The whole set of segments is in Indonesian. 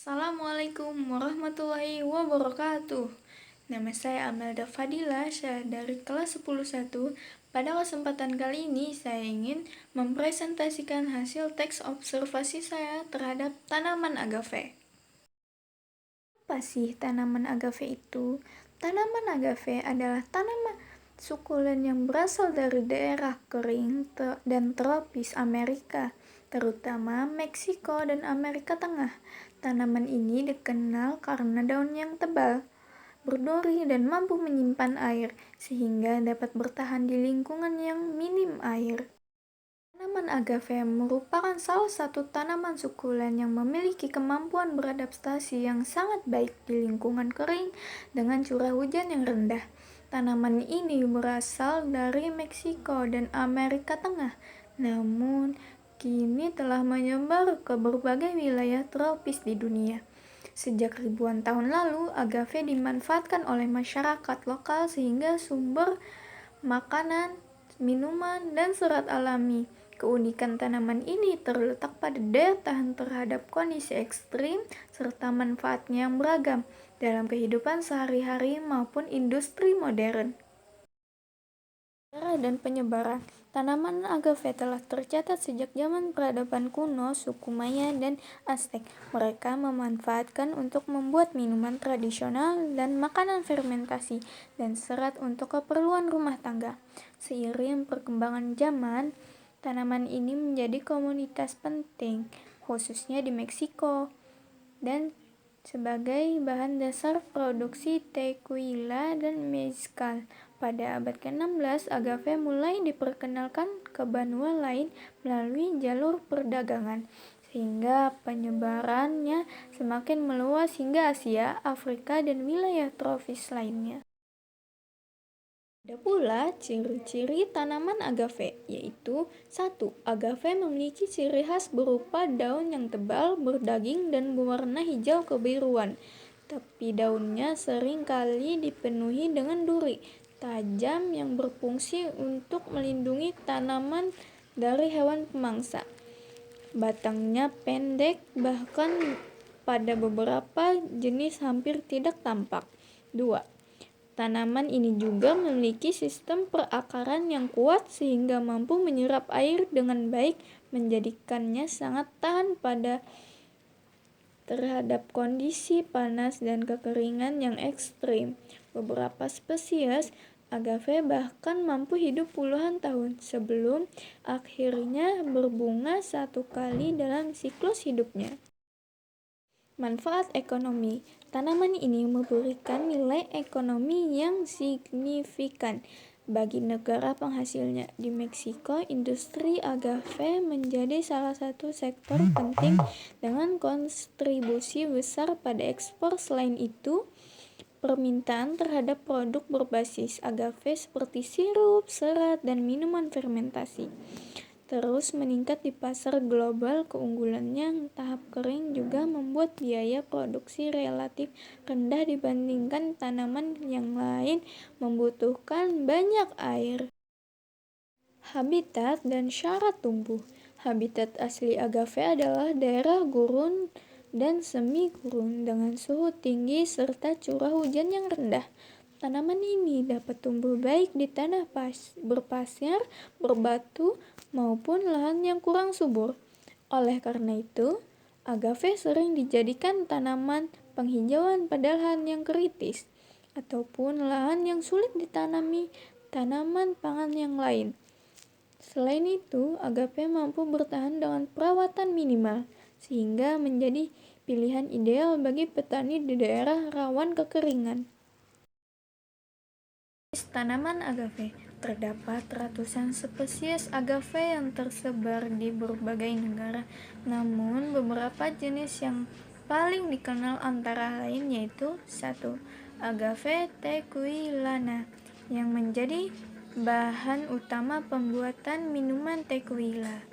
Assalamualaikum warahmatullahi wabarakatuh. Nama saya Amelda Fadila, saya dari kelas 10.1. Pada kesempatan kali ini, saya ingin mempresentasikan hasil teks observasi saya terhadap tanaman agave. Apa sih tanaman agave itu? Tanaman agave adalah tanaman sukulen yang berasal dari daerah kering dan tropis Amerika, terutama Meksiko dan Amerika Tengah. Tanaman ini dikenal karena daunnya yang tebal, berduri, dan mampu menyimpan air, sehingga dapat bertahan di lingkungan yang minim air. Tanaman agave merupakan salah satu tanaman sukulen yang memiliki kemampuan beradaptasi yang sangat baik di lingkungan kering dengan curah hujan yang rendah. Tanaman ini berasal dari Meksiko dan Amerika Tengah, namun kini telah menyebar ke berbagai wilayah tropis di dunia. Sejak ribuan tahun lalu, agave dimanfaatkan oleh masyarakat lokal sehingga sumber makanan, minuman, dan serat alami. Keunikan tanaman ini terletak pada daya tahan terhadap kondisi ekstrim serta manfaatnya yang beragam dalam kehidupan sehari-hari maupun industri modern. Sejarah dan penyebaran tanaman agave telah tercatat sejak zaman peradaban kuno suku Maya dan Aztec. Mereka memanfaatkan untuk membuat minuman tradisional dan makanan fermentasi dan serat untuk keperluan rumah tangga. Seiring perkembangan zaman, tanaman ini menjadi komoditas penting, khususnya di Meksiko, dan sebagai bahan dasar produksi tequila dan mezcal. Pada abad ke-16, agave mulai diperkenalkan ke benua lain melalui jalur perdagangan, sehingga penyebarannya semakin meluas hingga Asia, Afrika, dan wilayah tropis lainnya. Ada pula ciri-ciri tanaman agave, yaitu 1. Agave memiliki ciri khas berupa daun yang tebal, berdaging, dan berwarna hijau kebiruan. Tapi daunnya sering kali dipenuhi dengan duri tajam yang berfungsi untuk melindungi tanaman dari hewan pemangsa. Batangnya pendek, bahkan pada beberapa jenis hampir tidak tampak. 2. Tanaman ini juga memiliki sistem perakaran yang kuat sehingga mampu menyerap air dengan baik, menjadikannya sangat tahan terhadap kondisi panas dan kekeringan yang ekstrim. Beberapa spesies agave bahkan mampu hidup puluhan tahun sebelum akhirnya berbunga satu kali dalam siklus hidupnya. Manfaat ekonomi. Tanaman ini memberikan nilai ekonomi yang signifikan bagi negara penghasilnya. Di Meksiko, industri agave menjadi salah satu sektor penting dengan kontribusi besar pada ekspor. Selain itu, permintaan terhadap produk berbasis agave seperti sirup, serat, dan minuman fermentasi terus meningkat di pasar global. Keunggulannya yang tahap kering juga membuat biaya produksi relatif rendah dibandingkan tanaman yang lain membutuhkan banyak air. Habitat dan syarat tumbuh. Habitat asli agave adalah daerah gurun dan semi gurun dengan suhu tinggi serta curah hujan yang rendah. Tanaman ini dapat tumbuh baik di tanah berpasir, berbatu, maupun lahan yang kurang subur. Oleh karena itu, agave sering dijadikan tanaman penghijauan pada lahan yang kritis, ataupun lahan yang sulit ditanami tanaman pangan yang lain. Selain itu, agave mampu bertahan dengan perawatan minimal, sehingga menjadi pilihan ideal bagi petani di daerah rawan kekeringan. Tanaman agave. Terdapat ratusan spesies agave yang tersebar di berbagai negara. Namun, beberapa jenis yang paling dikenal antara lain yaitu 1. Agave tequilana yang menjadi bahan utama pembuatan minuman tequila.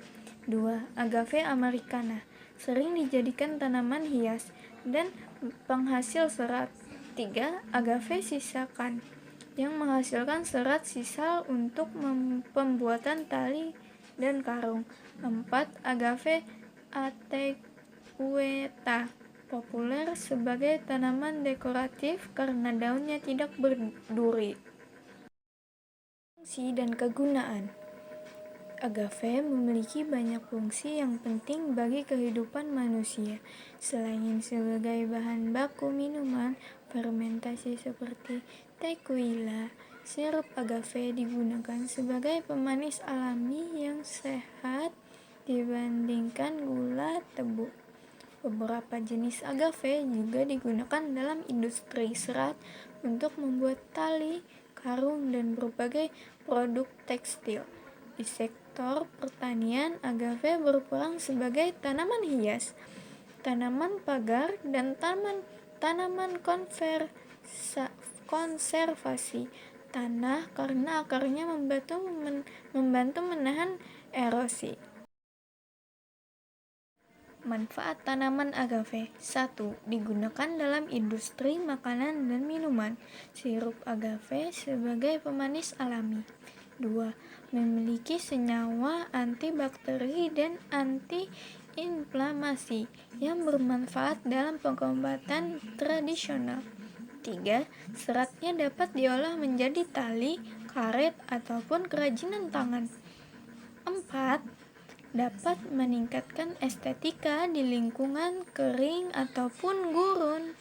2. Agave americana sering dijadikan tanaman hias dan penghasil serat. 3. Agave sisakan yang menghasilkan serat sisa untuk pembuatan tali dan karung. 4. Agave atequeta populer sebagai tanaman dekoratif karena daunnya tidak berduri. Fungsi dan kegunaan. Agave memiliki banyak fungsi yang penting bagi kehidupan manusia. Selain sebagai bahan baku minuman fermentasi seperti tequila, sirup agave digunakan sebagai pemanis alami yang sehat dibandingkan gula tebu. Beberapa jenis agave juga digunakan dalam industri serat untuk membuat tali, karung, dan berbagai produk tekstil. Di sektor pertanian, agave berperan sebagai tanaman hias, tanaman pagar, dan tanaman konservasi tanah karena akarnya membantu menahan erosi. Manfaat tanaman agave. 1. Digunakan dalam industri makanan dan minuman. Sirup agave sebagai pemanis alami. 2. Memiliki senyawa antibakteri dan antiinflamasi yang bermanfaat dalam pengobatan tradisional. 3. Seratnya dapat diolah menjadi tali, karet, ataupun kerajinan tangan. 4. Dapat meningkatkan estetika di lingkungan kering ataupun gurun.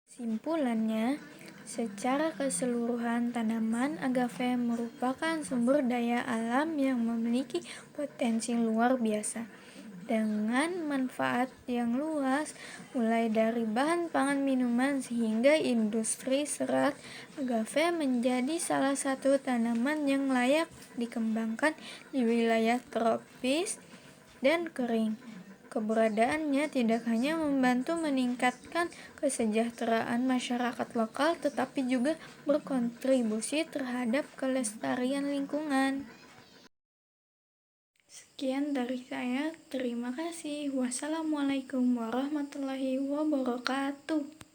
Simpulannya, secara keseluruhan tanaman agave merupakan sumber daya alam yang memiliki potensi luar biasa. Dengan manfaat yang luas, mulai dari bahan pangan minuman hingga industri serat, agave menjadi salah satu tanaman yang layak dikembangkan di wilayah tropis dan kering. Keberadaannya tidak hanya membantu meningkatkan kesejahteraan masyarakat lokal, tetapi juga berkontribusi terhadap kelestarian lingkungan. Sekian dari saya, terima kasih. Wassalamualaikum warahmatullahi wabarakatuh.